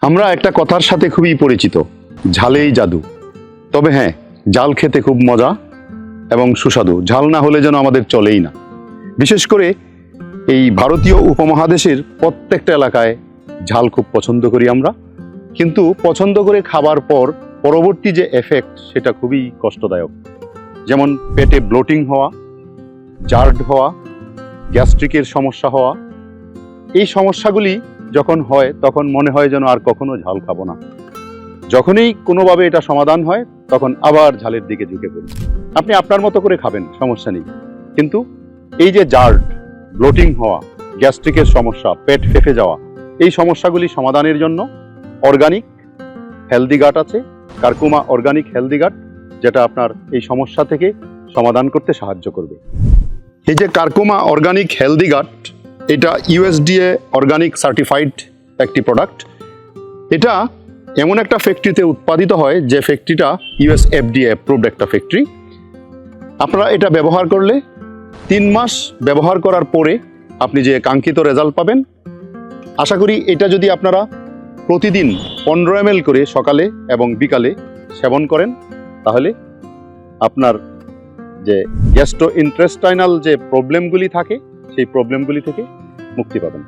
আমরা একটা কথার সাথে খুবই পরিচিত, ঝালেই জাদু। তবে হ্যাঁ, ঝাল খেতে খুব মজা এবং সুস্বাদু। ঝাল না হলে যেন আমাদের চলেই না। বিশেষ করে এই ভারতীয় উপমহাদেশের প্রত্যেকটা এলাকায় ঝাল খুব পছন্দ করি আমরা, কিন্তু পছন্দ করে খাবার পর পরবর্তী যে এফেক্ট সেটা খুবই কষ্টদায়ক। যেমন পেটে ব্লোটিং হওয়া, জার্ড হওয়া, গ্যাস্ট্রিকের সমস্যা হওয়া। এই সমস্যাগুলি যখন হয় তখন মনে হয় যেন আর কখনো ঝাল খাবো না। যখনই কোনোভাবে এটা সমাধান হয় তখন আবার ঝালের দিকে ঝুঁকে পড়ি। আপনি আপনার মতো করে খাবেন, সমস্যা নেই, কিন্তু এই যে জার্ড, ব্লোটিং হওয়া, গ্যাস্ট্রিকের সমস্যা, পেট ফেঁপে যাওয়া, এই সমস্যাগুলি সমাধানের জন্য অর্গানিক হেলদি গাট আছে, কারকুমা অর্গানিক হেলদি গাট, যেটা আপনার এই সমস্যা থেকে সমাধান করতে সাহায্য করবে। এই যে কারকুমা অর্গানিক হেলদি গাট, এটা ইউএসডিএ অর্গানিক সার্টিফাইড একটি প্রোডাক্ট। এটা এমন একটা ফ্যাক্টরিতে উৎপাদিত হয় যে ফ্যাক্টরিটা ইউএস এফডিএ অ্যাপ্রুভড একটা ফ্যাক্টরি। আপনারা এটা ব্যবহার করলে 3 মাস ব্যবহার করার পরে আপনি যে কাঙ্ক্ষিত রেজাল্ট পাবেন। আশা করি এটা যদি আপনারা প্রতিদিন 15 ml করে সকালে এবং বিকালে সেবন করেন, তাহলে আপনার যে গ্যাস্ট্রোইন্টেস্টাইনাল যে প্রবলেমগুলি থাকে সেই প্রবলেমগুলি থেকে মুক্তি পাবেন।